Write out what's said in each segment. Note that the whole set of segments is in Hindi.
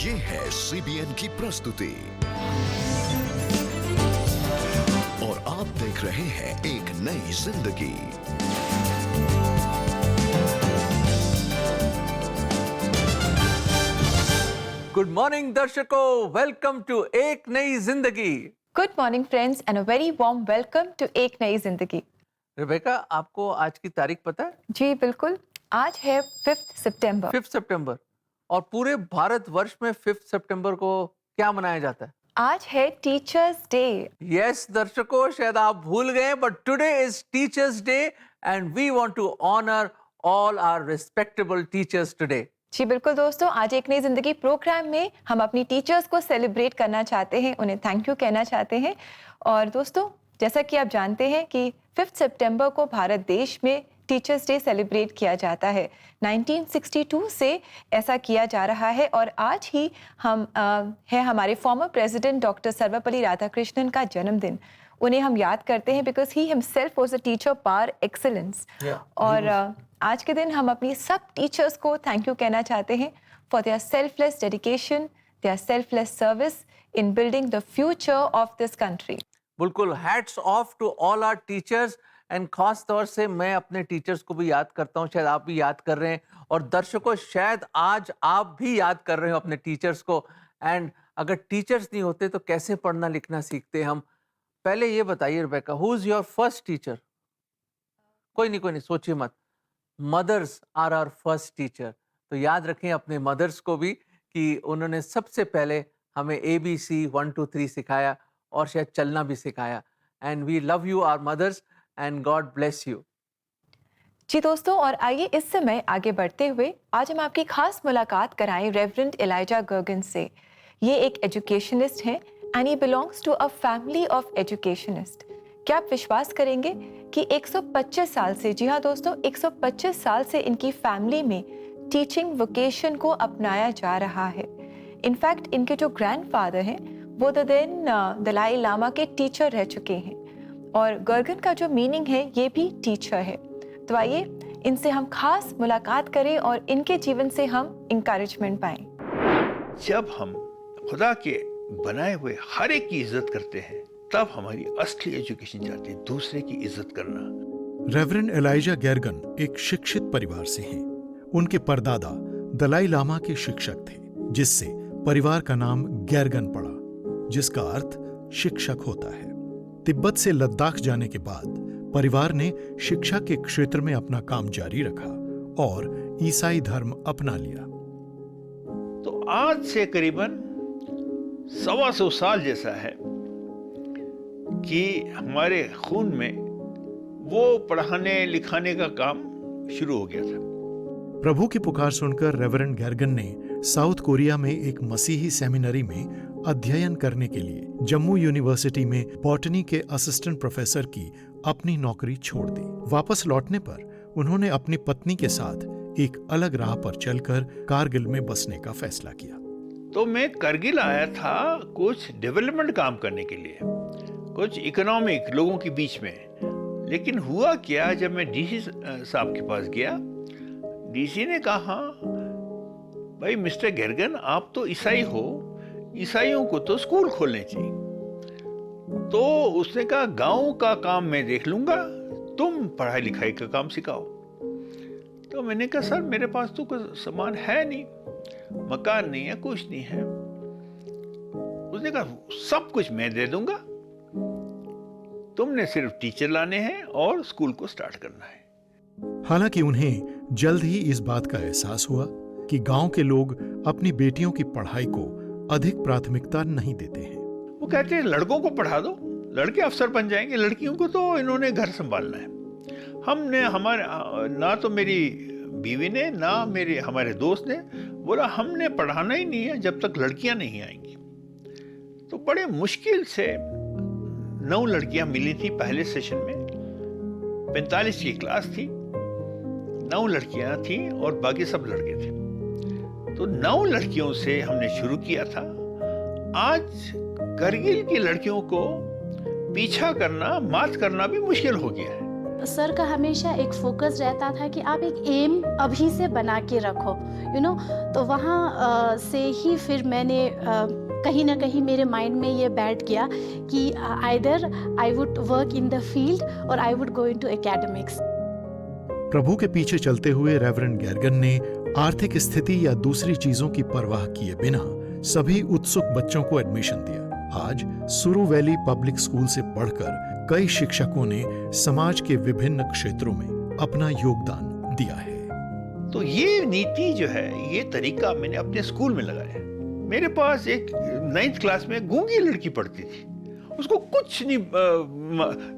ये है CBN की प्रस्तुति और आप देख रहे हैं एक नई जिंदगी। गुड मॉर्निंग दर्शकों, वेलकम टू एक नई जिंदगी। Good morning friends and a very warm welcome to एक नई जिंदगी। रेबेका, आपको आज की तारीख पता है? जी बिल्कुल, आज है 5 सितंबर। 5 सितंबर। और पूरे भारतवर्ष में 5 सितंबर को क्या मनाया जाता है? आज है टीचर्स डे। यस दर्शकों, शायद आप भूल गए, but today is teachers day and we want to honour all our respectable teachers today. जी बिल्कुल दोस्तों, आज एक नई जिंदगी प्रोग्राम में हम अपनी टीचर्स को सेलिब्रेट करना चाहते हैं, उन्हें थैंक यू कहना चाहते हैं। और दोस्तों, जैसा कि आप जानते हैं कि 5 सितंबर को भारत देश में टीचर्स डे सेलिब्रेट किया जाता है। 1962 से ऐसा किया जा रहा है और आज ही है हमारे former president doctor Sarvepalli Radhakrishnan का जन्मदिन। उन्हें हम याद करते हैं because he himself was a teacher par excellence. और आज के दिन हम अपनी सब टीचर्स को थैंक यू कहना चाहते हैं for their selfless dedication, their selfless service in building the future of this country. बिल्कुल, hats off to all our teachers. And खास तौर से मैं अपने टीचर्स को भी याद करता हूँ, शायद आप भी याद कर रहे हैं, और दर्शकों शायद आज आप भी याद कर रहे हो अपने टीचर्स को। एंड अगर टीचर्स नहीं होते तो कैसे पढ़ना लिखना सीखते हम? पहले ये बताइए Rebecca, who is your first teacher? कोई नहीं, सोचिए मत। Mothers are our first teacher. तो याद रखें अपने मदर्स को भी कि उन्होंने सबसे पहले हमें ABC 1 2 3 सिखाया और शायद चलना भी सिखाया। And we love you our mothers and God bless you. जी दोस्तों, और आइए इस समय आगे बढ़ते हुए आज हम आपकी खास मुलाकात कराएं रेवरेंड एलाइजा गर्गन से। ये एक एजुकेशनिस्ट हैं and he belongs to a family of educationist. क्या आप विश्वास करेंगे कि 125 साल से, जी हाँ दोस्तों, 125 साल से इनकी फैमिली में टीचिंग वोकेशन को अपनाया जा रहा है। इनफैक्ट इनके जो ग्रैंडफादर हैं वो दलाई लामा के टीचर रह चुके हैं और गर्गन का जो मीनिंग है ये भी टीचर है। तो आइए इनसे हम खास मुलाकात करें और इनके जीवन से हम इंकरेजमेंट पाएं। जब हम खुदा के बनाए हुए हर एक की इज्जत करते हैं तब हमारी असली एजुकेशन जाती है दूसरे की इज्जत करना। रेवरेंड एलाइजा गर्गन एक शिक्षित परिवार से हैं। उनके परदादा दलाई लामा के शिक्षक थे, जिससे परिवार का नाम गर्गन पड़ा, जिसका अर्थ शिक्षक होता है। तिब्बत से लद्दाख जाने के बाद परिवार ने शिक्षा के क्षेत्र में अपना काम जारी रखा और ईसाई धर्म अपना लिया। तो आज से करीबन 125 साल जैसा है कि हमारे खून में वो पढ़ाने लिखाने का काम शुरू हो गया था। प्रभु की पुकार सुनकर रेवरेंड गर्गन ने साउथ कोरिया में एक मसीही सेमिनरी में अध्ययन करने के लिए जम्मू यूनिवर्सिटी में बॉटनी के असिस्टेंट प्रोफेसर की अपनी नौकरी छोड़ दी। वापस लौटने पर उन्होंने अपनी पत्नी के साथ एक अलग राह पर चलकर कारगिल में बसने का फैसला किया। तो मैं करगिल आया था कुछ डेवलपमेंट काम करने के लिए, कुछ इकोनॉमिक लोगों के बीच में। लेकिन हुआ क्या, जब मैं डीसी साहब के पास गया, डीसी ने कहा, भाई मिस्टर गर्गन, आप तो ईसाई हो, ईसाइयों को तो स्कूल खोलने चाहिए। तो उसने कहा, गांव का काम मैं देख लूंगा, तुम पढ़ाई लिखाई का काम सिखाओ। तो मैंने कहा, सर मेरे पास तो कोई सामान है नहीं, मकान नहीं है, कुछ नहीं है। उसने कहा, सब कुछ मैं दे दूंगा, तुमने सिर्फ टीचर लाने हैं और स्कूल को स्टार्ट करना है। हालांकि उन्हें जल्द ही इस बात का एहसास हुआ कि गांव के लोग अपनी बेटियों की पढ़ाई को अधिक प्राथमिकता नहीं देते हैं। वो कहते हैं लड़कों को पढ़ा दो, लड़के अफसर बन जाएंगे, लड़कियों को तो इन्होंने घर संभालना है। हमने ना तो मेरी बीवी ने ना हमारे दोस्त ने बोला हमने पढ़ाना ही नहीं है जब तक लड़कियां नहीं आएंगी। तो बड़े मुश्किल से 9 लड़कियां मिली थी पहले सेशन में। 45 की क्लास थी, 9 लड़कियां थी और बाकी सब लड़के थे। तो 9 लड़कियों से हमने शुरू किया था। आज करगिल की लड़कियों को पीछा करना, मात करना भी मुश्किल हो गया है। सर का हमेशा एक फोकस रहता था कि आप एक एम अभी से बना के रखो, तो वहाँ से ही फिर मैंने कहीं ना कहीं मेरे माइंड में ये बैठ गया कि either I would work in the field और I would go into academics. प्रभु के पीछे चलते हुए रेवरेंड गैर्गन ने आर्थिक स्थिति या दूसरी चीजों की परवाह किए बिना सभी उत्सुक बच्चों को एडमिशन दिया। आज सुरु वैली पब्लिक स्कूल से पढ़कर कई शिक्षकों ने समाज के विभिन्न क्षेत्रों में अपना योगदान दिया है। तो ये नीति जो है, ये तरीका मैंने अपने स्कूल में लगाया। मेरे पास एक 9th क्लास में गूंगी लड़की पढ़ती थी, उसको कुछ नहीं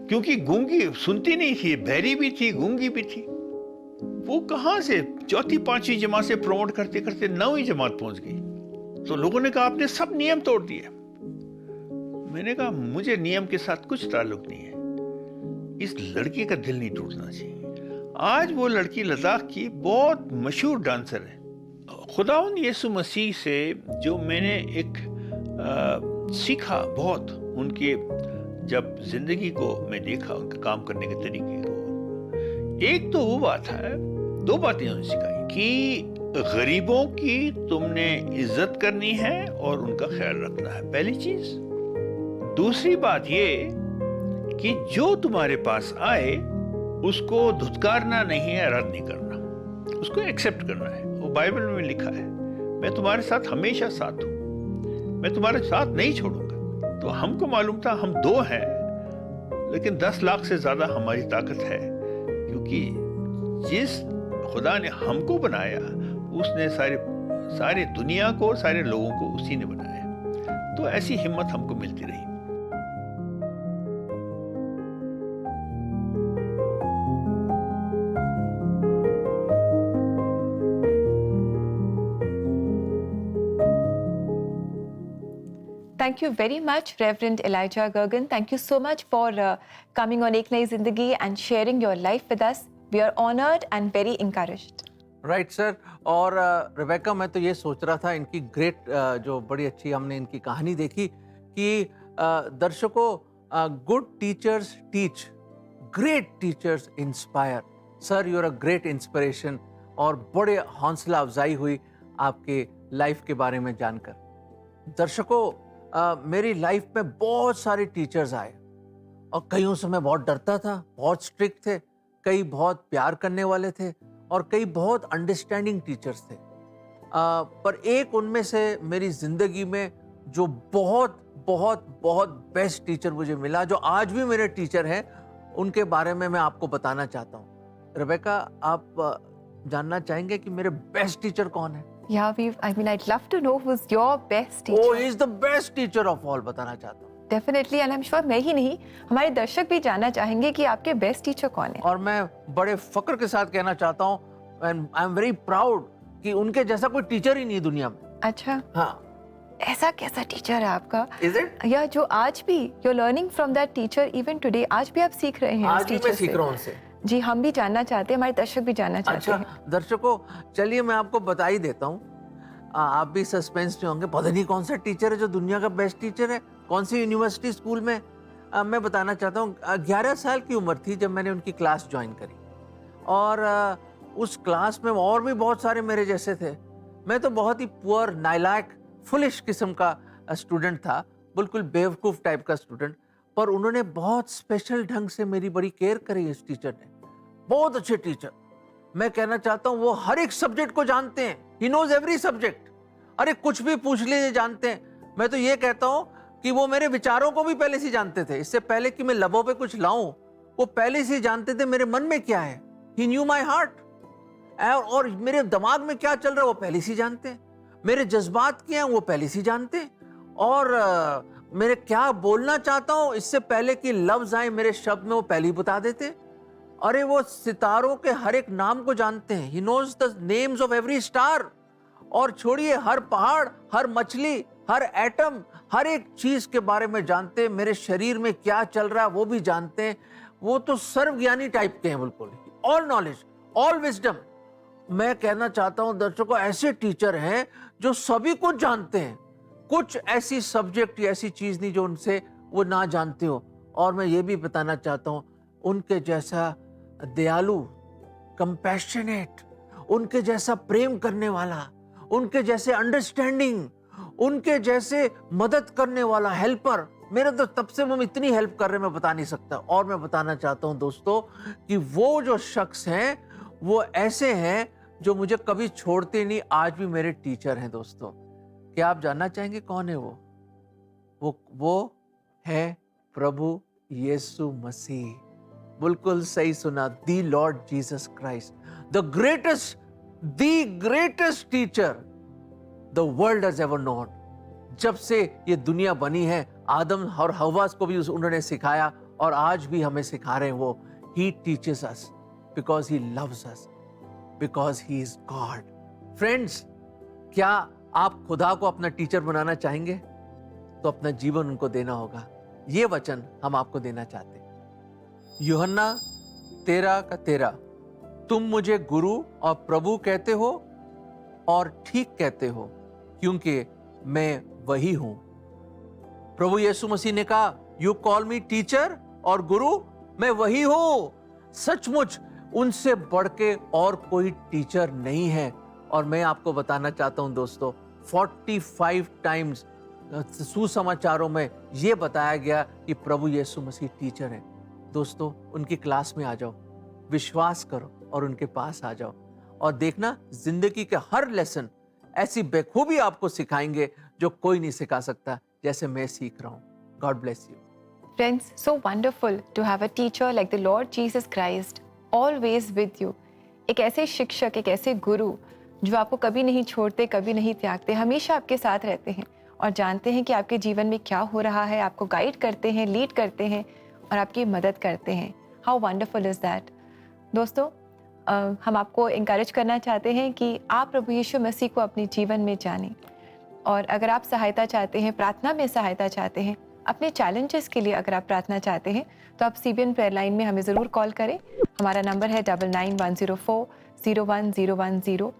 क्योंकि गूंगी सुनती नहीं थी, बहरी भी थी, गूंगी भी थी। वो कहाँ से 4th 5वीं जमात से प्रमोट करते करते 9वीं जमात पहुंच गई। तो लोगों ने कहा आपने सब नियम तोड़ दिए। मैंने कहा मुझे नियम के साथ कुछ ताल्लुक नहीं है, इस लड़की का दिल नहीं टूटना चाहिए। आज वो लड़की लद्दाख की बहुत मशहूर डांसर है। खुदावंद यीशु मसीह से जो मैंने एक सीखा बहुत, उनके जब जिंदगी को मैं देखा, उनके काम करने के तरीके को, एक तो वो बात है, 2 बातें उन्होंने सिखाई कि गरीबों की तुमने इज्जत करनी है और उनका ख्याल रखना है, पहली चीज। दूसरी बात ये कि जो तुम्हारे पास आए उसको धुतकारना नहीं है, रद्द नहीं करना, उसको एक्सेप्ट करना है। वो बाइबल में लिखा है, मैं तुम्हारे साथ हमेशा साथ हूं, मैं तुम्हारे साथ नहीं छोड़ूंगा। तो हमको मालूम था हम 2 हैं, लेकिन 10 लाख से ज्यादा हमारी ताकत है, क्योंकि जिस खुदा ने हमको बनाया उसने सारी दुनिया को, सारे लोगों को उसी ने बनाया। तो ऐसी हिम्मत हमको मिलती रही। Thank you very much, Reverend Elijah Gergen. Thank you so much for coming on Ek Nayi Zindagi and sharing your life with us. We are honored and very encouraged. Right sir. और रिबेका, मैं तो ये सोच रहा था, इनकी ग्रेट जो बड़ी अच्छी हमने इनकी कहानी देखी कि दर्शकों, good teachers teach, great teachers inspire. Sir, you are a great inspiration. और बड़े हौसला अफजाई हुई आपके लाइफ के बारे में जानकर। दर्शकों, मेरी लाइफ में बहुत सारे टीचर्स आए और कईयों से मैं बहुत डरता था, बहुत स्ट्रिक्ट थे, कई बहुत प्यार करने वाले थे और कई बहुत अंडरस्टैंडिंग टीचर्स थे। पर एक उनमें से मेरी जिंदगी में जो बहुत बहुत बहुत बेस्ट टीचर मुझे मिला, जो आज भी मेरे टीचर हैं, उनके बारे में मैं आपको बताना चाहता हूँ। रिबेका, आप जानना चाहेंगे कि मेरे बेस्ट टीचर कौन है? Yeah, I'd love to know who's your best teacher. Oh, he is the best teacher of all, बताना चाहता हूँ। Definitely, and I'm sure मैं ही नहीं, हमारे दर्शक भी जानना चाहेंगे कि आपके बेस्ट टीचर कौन है। और मैं बड़े फक्र के साथ कहना चाहता हूँ, and I'm very proud कि उनके जैसा कोई टीचर ही नहीं दुनिया में। अच्छा, हाँ। ऐसा कैसा टीचर है आपका? Is it? या जो आज भी you're learning from that teacher even today, आज भी आप सीख रहे हैं आज उस भी टीचर मैं से। सीख रहा हूँ उनसे। जी, हम भी जानना चाहते हैं, हमारे दर्शक भी जानना चाहते अच्छा हैं। दर्शकों, चलिए मैं आपको बता ही देता हूँ। आप भी सस्पेंस में होंगे, पता नहीं कौन सा टीचर है जो दुनिया का बेस्ट टीचर है, कौन सी यूनिवर्सिटी स्कूल में। मैं बताना चाहता हूँ, 11 साल की उम्र थी जब मैंने उनकी क्लास ज्वाइन करी और उस क्लास में और भी बहुत सारे मेरे जैसे थे। मैं तो बहुत ही पुअर, नालायक, फुलिश किस्म का स्टूडेंट था, बिल्कुल बेवकूफ़ टाइप का स्टूडेंट। पर उन्होंने बहुत स्पेशल ढंग से मेरी बड़ी केयर करी। इस टीचर ने, बहुत अच्छे टीचर। मैं कहना चाहता हूँ वो हर एक सब्जेक्ट को जानते हैं। He knows every subject. अरे कुछ भी पूछ लीजिए, जानते हैं। मैं तो ये कहता हूँ कि वो मेरे विचारों को भी पहले से जानते थे। इससे पहले कि मैं लबों पे कुछ लाऊं, वो पहले से जानते थे मेरे मन में क्या है। ही न्यू माई हार्ट। और मेरे दिमाग में क्या चल रहा है वो पहले से जानते हैं। मेरे जज्बात क्या हैं वो पहले से जानते हैं। और मेरे क्या बोलना चाहता हूँ इससे पहले कि लफ्ज आए मेरे शब्द में, वो पहले ही बता देते हैं। अरे वो सितारों के हर एक नाम को जानते हैं। He knows the names of every star. और छोड़िए, हर पहाड़, हर मछली, हर एटम, हर एक चीज के बारे में जानते हैं। मेरे शरीर में क्या चल रहा है वो भी जानते हैं। वो तो सर्वज्ञानी टाइप के हैं बिल्कुल। All knowledge, all wisdom. मैं कहना चाहता हूं दर्शकों, ऐसे टीचर हैं जो सभी कुछ जानते हैं। कुछ ऐसी सब्जेक्ट या ऐसी चीज नहीं जो उनसे वो ना जानते हो। और मैं ये भी बताना चाहता हूं, उनके जैसा दयालु, कंपैशनेट, उनके जैसा प्रेम करने वाला, उनके जैसे अंडरस्टैंडिंग, उनके जैसे मदद करने वाला हेल्पर। मेरे तो तब से वो इतनी हेल्प कर रहे हैं मैं बता नहीं सकता। और मैं बताना चाहता हूं दोस्तों कि वो जो शख्स हैं वो ऐसे हैं जो मुझे कभी छोड़ते नहीं, आज भी मेरे टीचर हैं दोस्तों। क्या आप जानना चाहेंगे कौन है वो है प्रभु यीशु मसीह। बिल्कुल सही सुना, the Lord Jesus Christ, the greatest teacher the world has ever known. जब से ये दुनिया बनी है, आदम और हव्वा को भी उन्होंने सिखाया और आज भी हमें सिखा रहे हैं वो। He teaches us because he loves us, because he is God. Friends, क्या आप खुदा को अपना टीचर बनाना चाहेंगे? तो अपना जीवन उनको देना होगा। ये वचन हम आपको देना चाहते हैं। यूहन्ना 13:13, तुम मुझे गुरु और प्रभु कहते हो और ठीक कहते हो, क्योंकि मैं वही हूं। प्रभु यीशु मसीह ने कहा, यू कॉल मी टीचर और गुरु, मैं वही हूं। सचमुच उनसे बढ़ के और कोई टीचर नहीं है। और मैं आपको बताना चाहता हूं दोस्तों, 45 टाइम्स सुसमाचारों में यह बताया गया कि प्रभु यीशु मसीह टीचर हैं। दोस्तों, उनकी क्लास में आ जाओ, विश्वास करो और उनके पास आ जाओ और देखना जिंदगी के हर लेसन ऐसी बेखूबी आपको सिखाएंगे जो कोई नहीं सिखा सकता, जैसे मैं सीख रहा हूं। God bless you. Friends, so wonderful to have a teacher like the Lord Jesus Christ always with you. एक ऐसे शिक्षक, एक ऐसे गुरु जो आपको कभी नहीं छोड़ते, कभी नहीं त्यागते, हमेशा आपके साथ रहते हैं और जानते हैं कि आपके जीवन में क्या हो रहा है, आपको गाइड करते हैं, लीड करते हैं और आपकी मदद करते हैं। How wonderful is that? दोस्तों, हम आपको इंकरेज करना चाहते हैं कि आप प्रभु यीशु मसीह को अपने जीवन में जानें। और अगर आप सहायता चाहते हैं, प्रार्थना में सहायता चाहते हैं, अपने चैलेंजेस के लिए अगर आप प्रार्थना चाहते हैं, तो आप CBN प्रेयर लाइन में हमें ज़रूर कॉल करें। हमारा नंबर है 9910401010।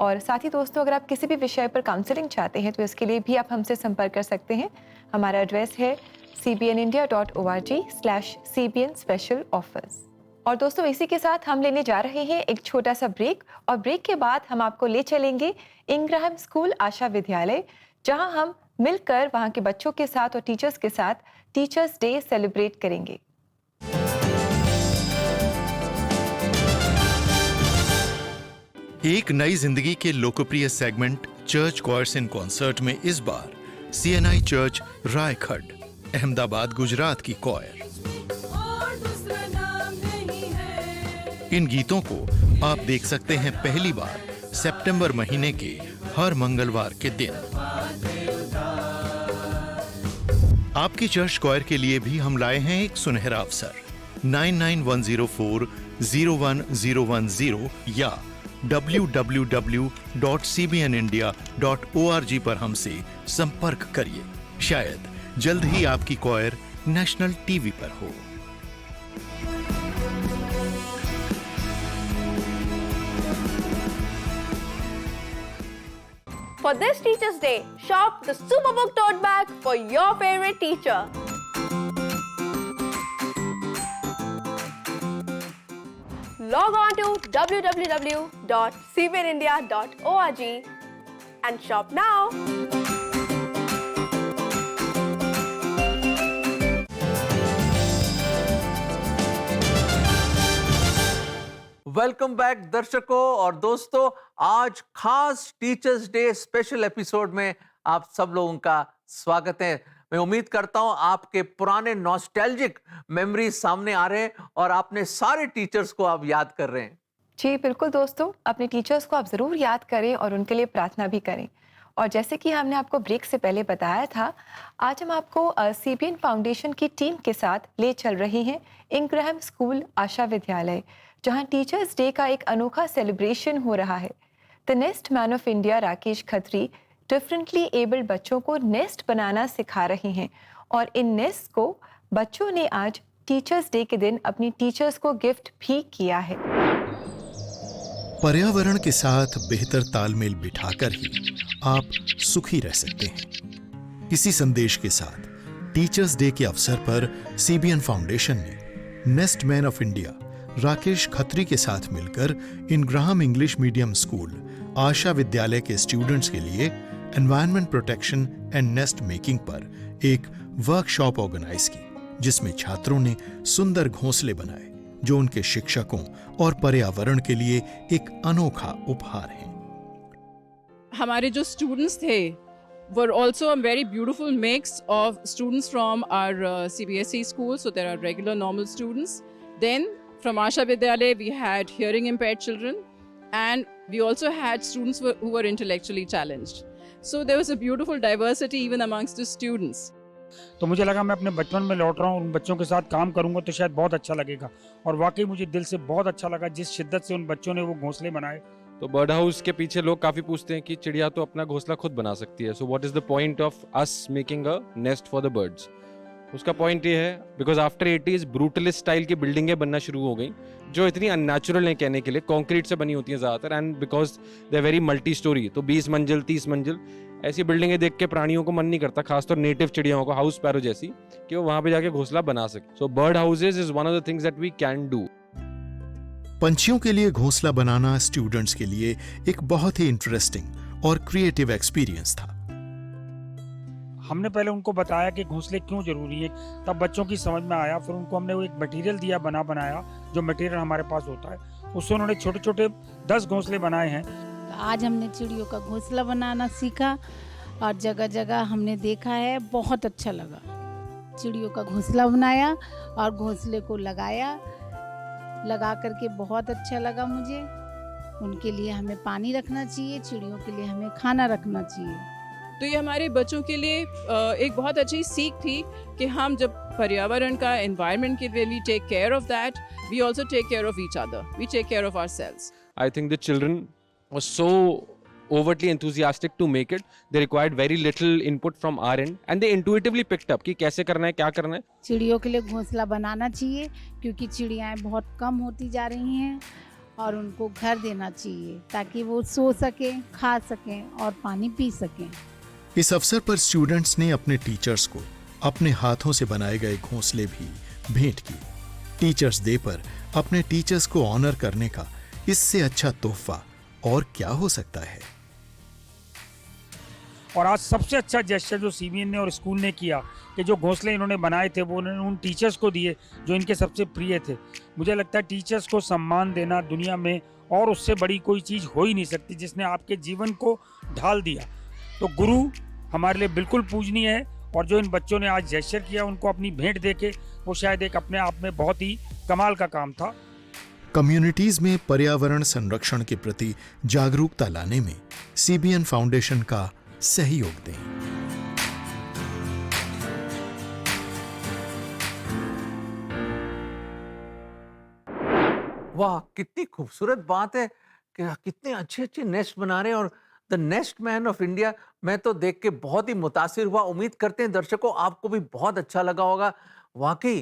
और साथ ही दोस्तों, अगर आप किसी भी विषय पर काउंसलिंग चाहते हैं तो इसके लिए भी आप हमसे संपर्क कर सकते हैं। हमारा एड्रेस है cbnindia.org/CBN Special Offers। और दोस्तों, इसी के साथ हम लेने जा रहे हैं एक छोटा सा ब्रेक, और ब्रेक के बाद हम आपको ले चलेंगे इंग्रहम स्कूल आशा विद्यालय, जहां हम मिलकर वहां के बच्चों के साथ और टीचर्स के साथ टीचर्स डे सेलिब्रेट करेंगे। एक नई जिंदगी के लोकप्रिय सेगमेंट चर्च कॉयर्स इन कॉन्सर्ट में इस बार CNI चर्च रायखड, अहमदाबाद, गुजरात की कॉयर। इन गीतों को आप देख सकते हैं पहली बार सितंबर महीने के हर मंगलवार के दिन। आपकी चर्च कॉयर के लिए भी हम लाए हैं एक सुनहरा अवसर। 9910401010 या www.cbnindia.org पर हमसे संपर्क करिए। शायद जल्द ही आपकी कॉयर नेशनल टीवी पर हो। For this Teachers' Day, shop the Superbook tote bag for your favorite teacher. Log on to www.cbnindia.org and shop now. Welcome back दर्शकों और दोस्तों, आज खास टीचर्स डे स्पेशल एपिसोड में आप सब लोगों का स्वागत है। मैं उम्मीद करता हूं आपके पुराने नॉस्टैल्जिक मेमोरीज सामने आ रहे हैं और आपने सारे टीचर्स को आप याद कर रहे हैं। जी बिल्कुल दोस्तों, अपने टीचर्स को आप ज़रूर याद करें और उनके लिए प्रार्थना भी करें। और जैसे कि हमने आपको ब्रेक से पहले बताया था, आज हम आपको CBN फाउंडेशन की टीम के साथ ले चल रहे हैं इंग्रहम स्कूल आशा विद्यालय, जहां टीचर्स डे का एक अनोखा सेलिब्रेशन हो रहा है। The nest man of India Rakesh Khatri differently abled बच्चों को नेस्ट बनाना सिखा रहे हैं और इन नेस्ट को बच्चों ने आज टीचर्स डे के दिन अपनी टीचर्स को गिफ्ट भी किया है। पर्यावरण के साथ बेहतर तालमेल बिठाकर ही आप सुखी रह सकते हैं। इसी संदेश के साथ टीचर्स डे के अवसर पर CBN फाउंडेशन ने nest man of India Rakesh Khatri के साथ मिलकर इन ग्राहम इंग्लिश मीडियम स्कूल आशा विद्यालय के स्टूडेंट्स के लिए environment protection and nest making पर एक वर्कशॉप ऑर्गेनाइज की, जिसमें छात्रों ने सुंदर घोंसले बनाए जो उनके शिक्षकों और पर्यावरण के लिए एक अनोखा उपहार है। हमारे जो स्टूडेंट्स थे were also a very beautiful mix of students from our CBSE schools, so there are regular normal students. Then from Asha Vidyalaya we had hearing impaired children, and we also had students who were intellectually challenged. So there was a beautiful diversity even amongst the students. तो मुझे लगा मैं अपने बचपन में लौट रहा हूँ, उन बच्चों के साथ काम करूँगा तो शायद बहुत अच्छा लगेगा, और वाकई मुझे दिल से बहुत अच्छा लगा जिस शिद्दत से उन बच्चों ने वो घोंसले बनाए। तो बर्ड हाउस के पीछे लोग काफी पूछते हैं कि चिड़िया तो अपना घोंसला खुद बना सकती है, so what is the point of us making a nest for the birds. उसका पॉइंट ये है because after 80s brutalist style की बिल्डिंगें बनना शुरू हो गई जो इतनी अननेचुरल है कहने के लिए, कंक्रीट से बनी होती हैं ज़्यादातर, and because they are very multi storey, तो 20 मंजिल 30 मंजिल ऐसी बिल्डिंगें देख के प्राणियों को मन नहीं करता, खासतौर नेटिव चिड़ियाओं को, हाउस पैरो जैसी, कि वो वहां पे जाके घोंसला बना सके। So bird houses is one of the things that we can do. पंछियों के लिए घोंसला बनाना स्टूडेंट्स के लिए एक बहुत ही इंटरेस्टिंग और क्रिएटिव एक्सपीरियंस था। हमने पहले उनको बताया कि घोंसले क्यों जरूरी है, तब बच्चों की समझ में आया। फिर उनको हमने वो एक मटेरियल दिया बनाया, जो मटेरियल हमारे पास होता है, उससे उन्होंने छोटे छोटे 10 घोंसले बनाए हैं। आज हमने चिड़ियों का घोंसला बनाना सीखा और जगह जगह हमने देखा है, बहुत अच्छा लगा। चिड़ियों का घोंसला बनाया और घोंसले को लगा करके बहुत अच्छा लगा मुझे। उनके लिए हमें पानी रखना चाहिए, चिड़ियों के लिए हमें खाना रखना चाहिए। तो ये हमारे बच्चों के लिए एक बहुत अच्छी सीख थी कि हम जब पर्यावरण का, एनवायरनमेंट के लिए we take care of that, we also take care of each other, we take care of ourselves. I think the children were so overtly enthusiastic to make it. They required very little input from our end, and they intuitively picked up कि कैसे करना है, क्या करना है। चिड़ियों के लिए घोंसला बनाना चाहिए क्योंकि चिड़ियाएँ बहुत कम होती जा रही हैं और उनको घर देना चाहिए ताकि वो सो सकें, खा सकें और पानी पी सकें। इस अवसर पर स्टूडेंट्स ने अपने टीचर्स को अपने हाथों से बनाए गए घोंसले भी भेंट किए। टीचर्स डे पर अपने टीचर्स को ऑनर करने का इससे अच्छा तोहफा और क्या हो सकता है। और आज सबसे अच्छा जेस्चर जो सीबीएन ने और स्कूल ने किया कि जो घोंसले इन्होंने बनाए थे वो उन्होंने उन टीचर्स को दिए जो इनके सबसे प्रिय थे। मुझे लगता है टीचर्स को सम्मान देना दुनिया में और उससे बड़ी कोई चीज़ हो ही नहीं सकती, जिसने आपके जीवन को ढाल दिया। तो गुरु हमारे लिए बिल्कुल पूजनीय है, और जो इन बच्चों ने आज जेस्चर किया उनको अपनी भेंट देके, वो शायद एक अपने आप में बहुत ही कमाल का काम था। कम्युनिटीज में पर्यावरण संरक्षण के प्रति जागरूकता लाने में सीबीएन फाउंडेशन का सहयोग दें। वाह, कितनी खूबसूरत बात है कि कितने अच्छे अच्छे नेस्ट बना रहे हैं, और the nest man of India, मैं तो देख के बहुत ही मुतासिर हुआ। उम्मीद करते हैं दर्शकों आपको भी बहुत अच्छा लगा होगा। वाकई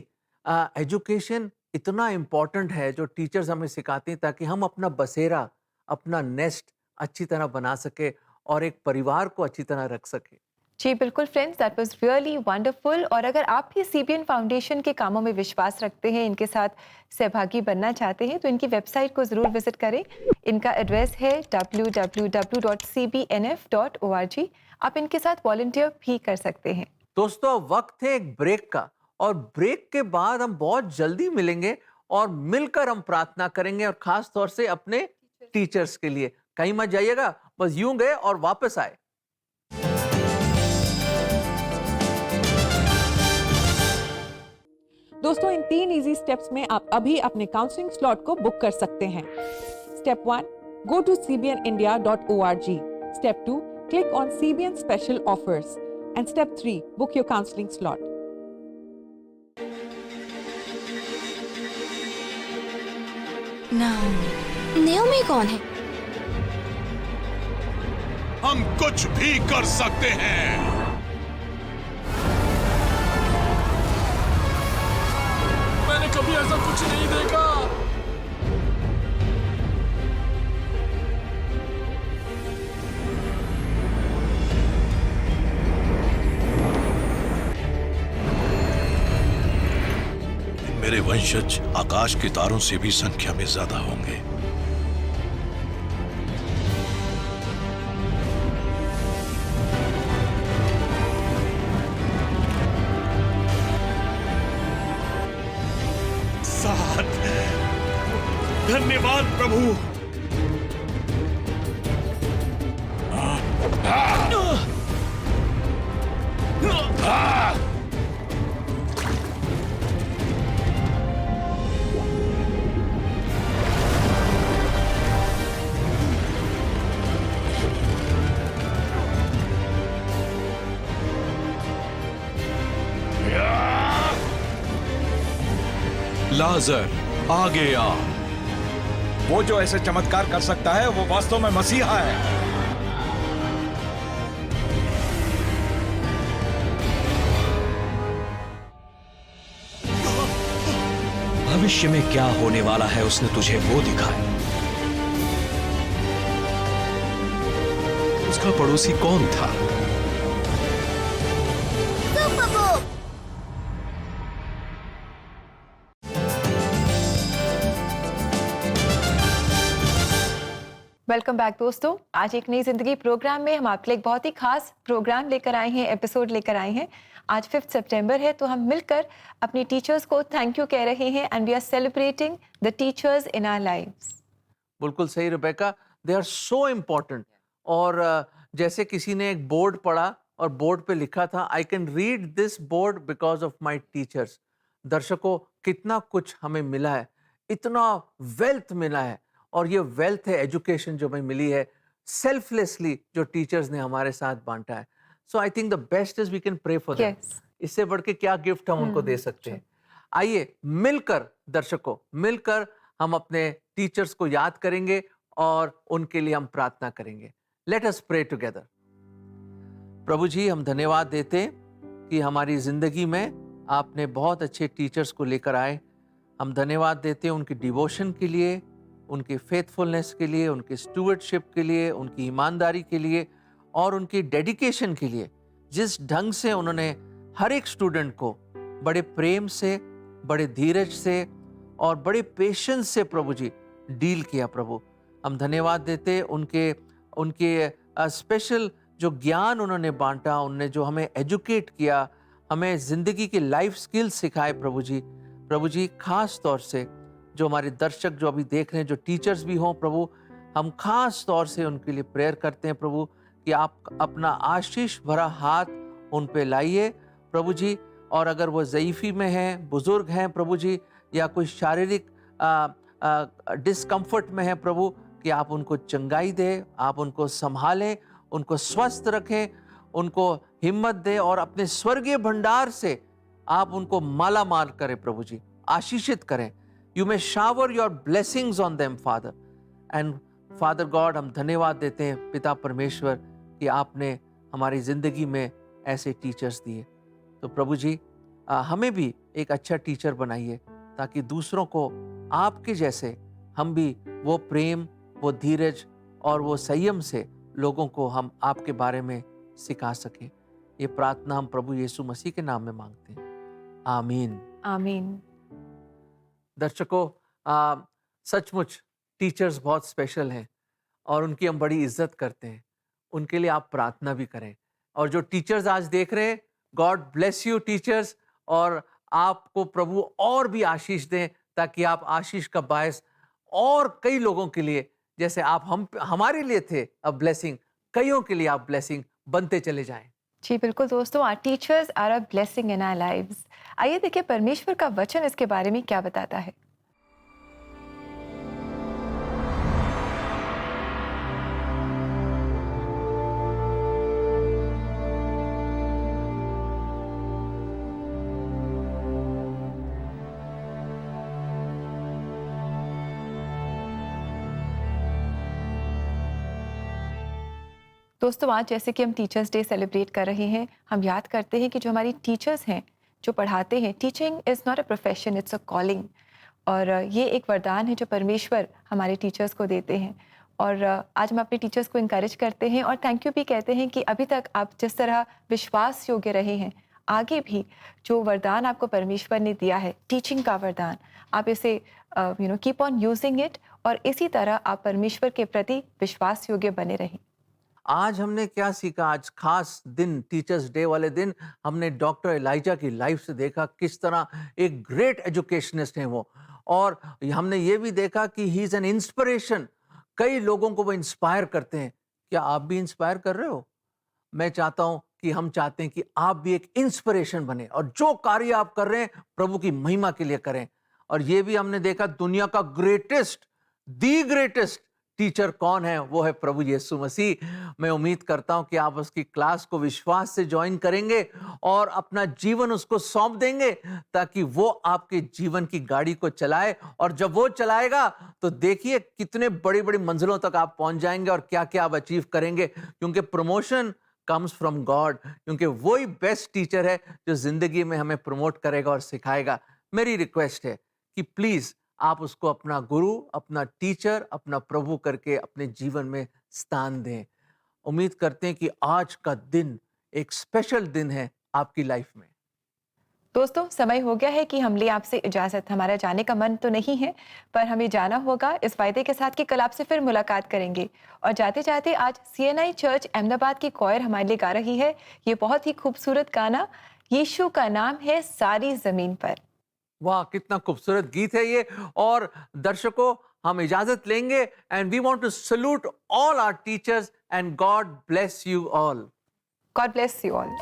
एजुकेशन इतना इम्पोर्टेंट है जो टीचर्स हमें सिखाते हैं ताकि हम अपना बसेरा, अपना नेस्ट अच्छी तरह बना सके और एक परिवार को अच्छी तरह रख सके। जी बिल्कुल friends, that was really wonderful. और अगर आप भी सीबीएन फाउंडेशन के कामों में विश्वास रखते हैं, इनके साथ सहभागी बनना चाहते हैं, तो इनकी वेबसाइट को ज़रूर विजिट करें। इनका एड्रेस है www.cbnf.org। आप इनके साथ वॉलंटियर भी कर सकते हैं। दोस्तों, वक्त है एक ब्रेक का, और ब्रेक के बाद हम बहुत जल्दी मिलेंगे और मिलकर हम प्रार्थना करेंगे, और खास तौर से अपने टीचर्स के लिए। कहीं मत जाइएगा, बस यूं गए और वापस आए। दोस्तों, इन 3 इजी स्टेप्स में आप अभी अपने काउंसलिंग स्लॉट को बुक कर सकते हैं। Step 1, go to cbnindia.org. Step 2, click on CBN special offers. And step 3, book your counseling slot. Naomi कौन है? हम कुछ भी कर सकते हैं। मैंने कभी ऐसा कुछ नहीं देखा। मेरे वंशज आकाश के तारों से भी संख्या में ज्यादा होंगे। धन्यवाद प्रभु। लाजर आगे आ। वो जो ऐसे चमत्कार कर सकता है वो वास्तव में मसीहा है। भविष्य में क्या होने वाला है उसने तुझे वो दिखाया। उसका पड़ोसी कौन था? वेलकम बैक दोस्तों। आज एक नई जिंदगी प्रोग्राम में हम आपके लिए एक बहुत ही खास प्रोग्राम लेकर आए हैं, एपिसोड लेकर आए हैं। आज 5 सितंबर है तो हम मिलकर अपनी टीचर्स को थैंक यू कह रहे हैं and we are celebrating the teachers in our lives. बिल्कुल सही Rebecca, they are so important. और जैसे किसी ने एक बोर्ड पढ़ा और बोर्ड पे लिखा था, I can read this board because of my teachers. दर्शकों, कितना कुछ हमें मिला है, इतना वेल्थ मिला है, और ये वेल्थ है एजुकेशन जो हमें मिली है सेल्फलेसली, जो टीचर्स ने हमारे साथ बांटा है। So I think the best is we can pray for them. इससे बढ़ के क्या गिफ्ट हम उनको दे सकते हैं। आइए मिलकर, दर्शकों, मिलकर हम अपने टीचर्स को याद करेंगे और उनके लिए हम प्रार्थना करेंगे। Let us pray together. प्रभु जी, हम धन्यवाद देते हैं कि हमारी जिंदगी में आपने बहुत अच्छे टीचर्स को लेकर आए। हम धन्यवाद देते हैं उनकी डिवोशन के लिए, उनके फेथफुलनेस के लिए, उनके स्टूवर्डशिप के लिए, उनकी ईमानदारी के लिए और उनकी डेडिकेशन के लिए। जिस ढंग से उन्होंने हर एक स्टूडेंट को बड़े प्रेम से, बड़े धीरज से और बड़े पेशेंस से प्रभु जी डील किया। प्रभु, हम धन्यवाद देते उनके स्पेशल जो ज्ञान उन्होंने बांटा, उन्होंने जो हमें एजुकेट किया, हमें ज़िंदगी के लाइफ स्किल्स सिखाए। प्रभु जी खास तौर से जो हमारे दर्शक जो अभी देख रहे हैं, जो टीचर्स भी हों प्रभु, हम खास तौर से उनके लिए प्रेयर करते हैं प्रभु कि आप अपना आशीष भरा हाथ उन पे लाइए प्रभु जी। और अगर वो ज़ईफ़ी में हैं, बुज़ुर्ग हैं प्रभु जी, या कोई शारीरिक डिस्कम्फर्ट में है प्रभु, कि आप उनको चंगाई दें, आप उनको संभालें, उनको स्वस्थ रखें, उनको हिम्मत दें और अपने स्वर्गीय भंडार से आप उनको माला माल करें प्रभु जी, आशीषित करें। You may shower your blessings on them, Father. And Father God, हम धन्यवाद देते हैं पिता परमेश्वर कि आपने हमारी ज़िंदगी में ऐसे टीचर्स दिए। तो प्रभु जी, हमें भी एक अच्छा टीचर बनाइए ताकि दूसरों को आपके जैसे हम भी वो प्रेम, वो धीरज और वो संयम से लोगों को हम आपके बारे में सिखा सकें। ये प्रार्थना हम प्रभु यीशु मसीह के नाम में मांगते हैं, आमीन। आमीन। दर्शकों, सचमुच टीचर्स बहुत स्पेशल हैं और उनकी हम बड़ी इज्जत करते हैं। उनके लिए आप प्रार्थना भी करें। और जो टीचर्स आज देख रहे हैं, गॉड ब्लेस यू टीचर्स, और आपको प्रभु और भी आशीष दें ताकि आप आशीष का बायस और कई लोगों के लिए, जैसे आप हमारे लिए थे अ ब्लेसिंग, कईयों के लिए आप ब्लेसिंग बनते चले जाएं। जी बिल्कुल दोस्तों, our teachers are a blessing in our lives. आइए देखिए परमेश्वर का वचन इसके बारे में क्या बताता है। दोस्तों, आज जैसे कि हम टीचर्स डे सेलिब्रेट कर रहे हैं, हम याद करते हैं कि जो हमारी टीचर्स हैं, जो पढ़ाते हैं, teaching is not a profession, it's a calling. और ये एक वरदान है जो परमेश्वर हमारे टीचर्स को देते हैं। और आज हम अपने टीचर्स को इनकरेज करते हैं और थैंक यू भी कहते हैं कि अभी तक आप जिस तरह विश्वास योग्य रहे हैं, आगे भी जो वरदान आपको परमेश्वर ने दिया है, टीचिंग का वरदान, आप इसे कीप ऑन यूजिंग इट और इसी तरह आप परमेश्वर के प्रति विश्वास योग्य बने रहें। आज हमने क्या सीखा? आज खास दिन, टीचर्स डे वाले दिन, हमने डॉक्टर एलाइजा की लाइफ से देखा किस तरह एक ग्रेट एजुकेशनिस्ट हैं वो, और हमने ये भी देखा कि ही इज एन इंस्पिरेशन। कई लोगों को वो इंस्पायर करते हैं। क्या आप भी इंस्पायर कर रहे हो? मैं चाहता हूं कि हम चाहते हैं कि आप भी एक इंस्पिरेशन बने और जो कार्य आप कर रहे हैं प्रभु की महिमा के लिए करें। और ये भी हमने देखा दुनिया का दी ग्रेटेस्ट टीचर कौन है? वो है प्रभु यीशु मसीह। मैं उम्मीद करता हूं कि आप उसकी क्लास को विश्वास से ज्वाइन करेंगे और अपना जीवन उसको सौंप देंगे ताकि वो आपके जीवन की गाड़ी को चलाए। और जब वो चलाएगा तो देखिए कितने बड़ी बड़ी मंजिलों तक आप पहुंच जाएंगे और क्या क्या आप अचीव करेंगे, क्योंकि प्रमोशन कम्स फ्रॉम गॉड, क्योंकि वही बेस्ट टीचर है जो जिंदगी में हमें प्रमोट करेगा और सिखाएगा। मेरी रिक्वेस्ट है कि प्लीज आप उसको अपना गुरु, अपना टीचर, अपना प्रभु करके अपने जीवन में स्थान दें। उम्मीद करते हैं कि आज का दिन एक स्पेशल दिन है आपकी लाइफ में। दोस्तों, समय हो गया है कि हम ले आपसे इजाजत। हमारा जाने का मन तो नहीं है, पर हमें जाना होगा इस वायदे के साथ कि कल आपसे फिर मुलाकात करेंगे। और जाते जाते आज CNI चर्च अहमदाबाद की कॉयर हमारे लिए गा रही है ये बहुत ही खूबसूरत गाना, यीशु का नाम है सारी जमीन पर। वाह, कितना खूबसूरत गीत है ये। और दर्शकों, हम इजाजत लेंगे and we want to salute all our teachers and God bless you all. God bless you all.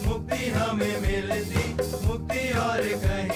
मुक्ति हमें मिलती, मुक्ति और कहीं